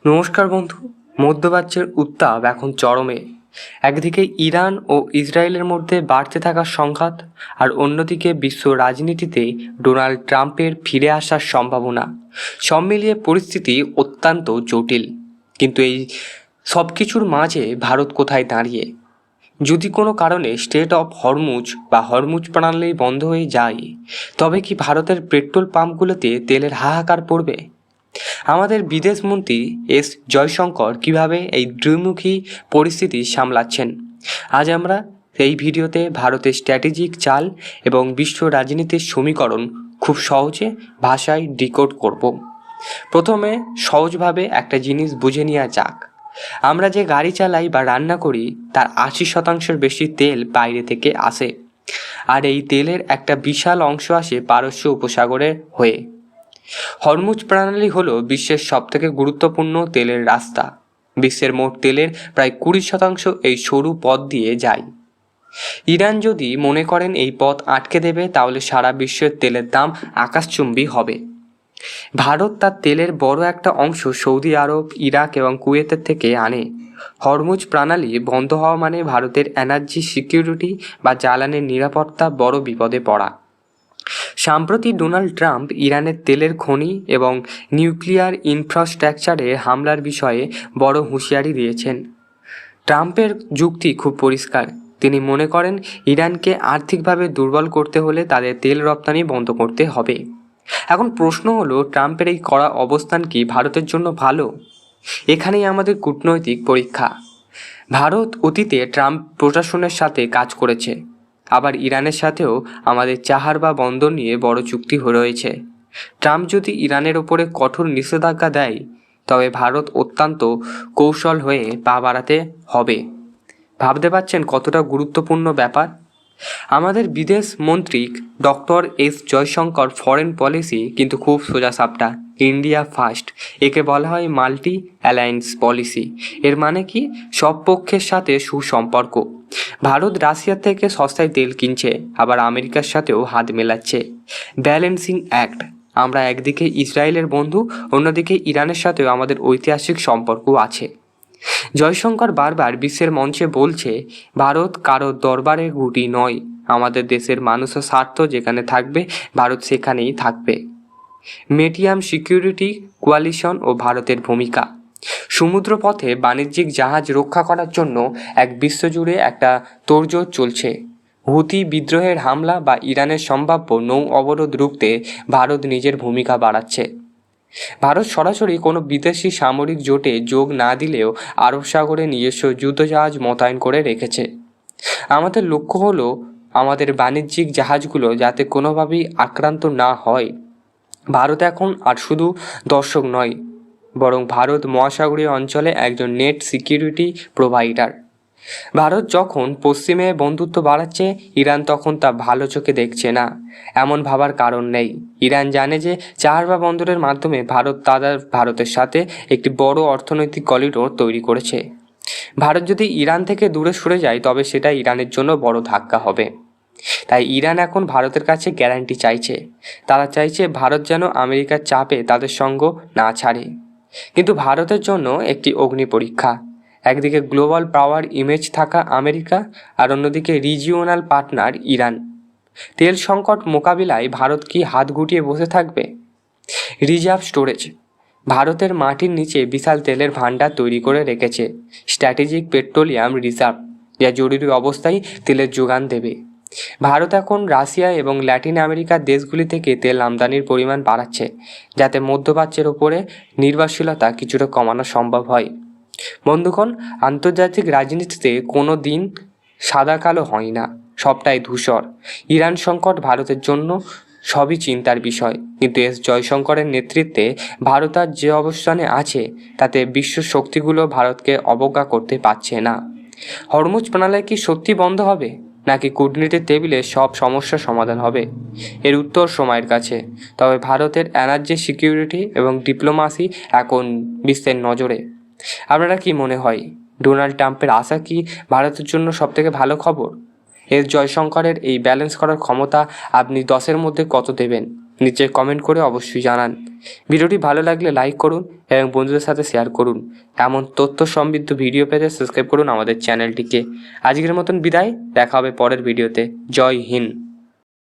নমস্কার বন্ধু। মধ্যপ্রাচ্যের উত্তাপ এখন চরমে। একদিকে ইরান ও ইসরায়েলের মধ্যে বাড়তে থাকা সংঘাত, আর অন্যদিকে বিশ্ব রাজনীতিতে ডোনাল্ড ট্রাম্পের ফিরে আসার সম্ভাবনা। সব মিলিয়ে পরিস্থিতি অত্যন্ত জটিল। কিন্তু এই সব কিছুর মাঝে ভারত কোথায় দাঁড়িয়ে? যদি কোনো কারণে স্টেট অফ হরমুজ বা হরমুজ প্রণালী বন্ধ হয়ে যায়, তবে কি ভারতের পেট্রোল পাম্পগুলোতে তেলের হাহাকার পড়বে? আমাদের বিদেশমন্ত্রী এস জয়শঙ্কর কিভাবে এই দ্বিমুখী পরিস্থিতি সামলাচ্ছেন, আজ আমরা এই ভিডিওতে ভারতের স্ট্র্যাটেজিক চাল এবং বিশ্ব রাজনীতির সমীকরণ খুব সহজে ভাষায় ডিকোড করব। প্রথমে সহজভাবে একটা জিনিস বুঝে নেওয়া যাক। আমরা যে গাড়ি চালাই বা রান্না করি তার 80% বেশি তেল বাইরে থেকে আসে, আর এই তেলের একটা বিশাল অংশ আসে পারস্য উপসাগরে হয়ে। হরমুজ প্রণালী হলো বিশ্বের সবথেকে গুরুত্বপূর্ণ তেলের রাস্তা। বিশ্বের মোট তেলের প্রায় 20% এই সরু পথ দিয়ে যায়। ইরান যদি মনে করেন এই পথ আটকে দেবে, তাহলে সারা বিশ্বের তেলের দাম আকাশচুম্বী হবে। ভারত তার তেলের বড় একটা অংশ সৌদি আরব, ইরাক এবং কুয়েতের থেকে আনে। হরমুজ প্রণালী বন্ধ হওয়া মানে ভারতের এনার্জি সিকিউরিটি বা জ্বালানির নিরাপত্তা বড় বিপদে পড়া। সম্প্রতি ডোনাল্ড ট্রাম্প ইরানের তেলের খনি এবং নিউক্লিয়ার ইনফ্রাস্ট্রাকচারে হামলার বিষয়ে বড় হুঁশিয়ারি দিয়েছেন। ট্রাম্পের যুক্তি খুব পরিষ্কার। তিনি মনে করেন ইরানকে আর্থিকভাবে দুর্বল করতে হলে তাদের তেল রপ্তানি বন্ধ করতে হবে। এখন প্রশ্ন হলো, ট্রাম্পের এই কড়া অবস্থান কি ভারতের জন্য ভালো? এখানেই আমাদের কূটনৈতিক পরীক্ষা। ভারত অতীতে ট্রাম্প প্রশাসনের সাথে কাজ করেছে, আবার ইরানের সাথেও আমাদের চাহার বা বন্দর নিয়ে বড় চুক্তি রয়েছে। ট্রাম্প যদি ইরানের ওপরে কঠোর নিষেধাজ্ঞা দেয়, তবে ভারত অত্যন্ত কৌশল হয়ে পা বাড়াতে হবে। ভাবতে পারছেন কতটা গুরুত্বপূর্ণ ব্যাপার? আমাদের বিদেশ মন্ত্রী doctor S Jaishankar foreign policy কিন্তু খুব সোজাসাপটা। ইন্ডিয়া ফার্স্ট, একে বলা হয় মাল্টি অ্যালায়েন্স পলিসি। এর মানে কি? সব পক্ষের সাথে সুসম্পর্ক। ভারত রাশিয়ার থেকে সস্তায় তেল কিনছে, আবার আমেরিকার সাথেও হাত মেলাচ্ছে। Balancing act. আমরা একদিকে ইসরায়েলের বন্ধু, অন্যদিকে ইরানের সাথেও আমাদের ঐতিহাসিক সম্পর্ক আছে। জয়শঙ্কর বারবার বিশ্বের মঞ্চে বলছে, ভারত কারো দরবারে গুটি নয়। আমাদের দেশের মানুষের স্বার্থ যেখানে থাকবে, ভারত সেখানেই থাকবে। মেরিটাইম সিকিউরিটি কোয়ালিশন ও ভারতের ভূমিকা। সমুদ্রপথে বাণিজ্যিক জাহাজ রক্ষা করার জন্য বিশ্বজুড়ে একটা তোড়জোড় চলছে। হুথি বিদ্রোহের হামলা বা ইরানের সম্ভাব্য নৌ অবরোধ রুখতে ভারত নিজের ভূমিকা বাড়াচ্ছে। ভারত সরাসরি কোনো বিদেশি সামরিক জোটে যোগ না দিলেও আরব সাগরে নিজস্ব যুদ্ধজাহাজ মোতায়েন করে রেখেছে। আমাদের লক্ষ্য হলো আমাদের বাণিজ্যিক জাহাজগুলো যাতে কোনোভাবেই আক্রান্ত না হয়। ভারত এখন আর শুধু দর্শক নয়, বরং ভারত মহাসাগরীয় অঞ্চলে একজন নেট সিকিউরিটি প্রোভাইডার। ভারত যখন পশ্চিমে বন্ধুত্ব বাড়াচ্ছে, ইরান তখন তা ভালো চোখে দেখছে না। এমন ভাবার কারণ নেই। ইরান জানে যে চারবা বন্দরের মাধ্যমে ভারতের সাথে একটি বড় অর্থনৈতিক করিডোর তৈরি করেছে। ভারত যদি ইরান থেকে দূরে সরে যায়, তবে সেটা ইরানের জন্য বড় ধাক্কা হবে। তাই ইরান এখন ভারতের কাছে গ্যারান্টি চাইছে। তারা চাইছে ভারত যেন আমেরিকার চাপে তাদের সঙ্গ না ছাড়ে। কিন্তু ভারতের জন্য একটি অগ্নি পরীক্ষা। একদিকে গ্লোবাল পাওয়ার ইমেজ থাকা আমেরিকা, আর অন্যদিকে রিজিওনাল পার্টনার ইরান। তেল সংকট মোকাবিলায় ভারত কি হাত গুটিয়ে বসে থাকবে? Reserve storage. ভারতের মাটির নিচে বিশাল তেলের ভাণ্ডার তৈরি করে রেখেছে স্ট্র্যাটেজিক পেট্রোলিয়াম রিজার্ভ, যা জরুরি অবস্থায় তেলের যোগান দেবে। ভারত এখন রাশিয়া এবং ল্যাটিন আমেরিকার দেশগুলি থেকে তেল আমদানির পরিমাণ বাড়াচ্ছে, যাতে মধ্যপ্রাচ্যের ওপরে নির্ভরশীলতা কিছুটা কমানো সম্ভব হয়। বন্ধুগণ, আন্তর্জাতিক রাজনীতিতে কোনো দিন সাদা কালো হয় না, সবটাই ধূসর। ইরান সংকট ভারতের জন্য সবই চিন্তার বিষয়, কিন্তু এস জয়শঙ্করের নেতৃত্বে ভারত আজ যে অবস্থানে আছে, তাতে বিশ্ব শক্তিগুলো ভারতকে অবজ্ঞা করতে পারছে না। হরমুজ প্রণালী কি সত্যি বন্ধ হবে, নাকি কূটনীতির টেবিলে সব সমস্যার সমাধান হবে? এর উত্তর সময়ের কাছে। তবে ভারতের এনার্জি সিকিউরিটি এবং ডিপ্লোমাসি এখন বিশ্বের নজরে। আপনারা কি মনে হয়, ডোনাল্ড ট্রাম্পের আশা কি ভারতের জন্য সবথেকে ভালো খবর? এস জয়শঙ্করের এই ব্যালেন্স করার ক্ষমতা আপনি 10-এর মধ্যে কত দেবেন? নিচে কমেন্ট করে অবশ্যই জানান। ভিডিওটি ভালো লাগলে লাইক করুন এবং বন্ধুদের সাথে শেয়ার করুন। এমন তথ্য সমৃদ্ধ ভিডিও পেতে সাবস্ক্রাইব করুন আমাদের চ্যানেলটিকে। আজকের মতন বিদায়, দেখা হবে পরের ভিডিওতে। জয় হিন্দ।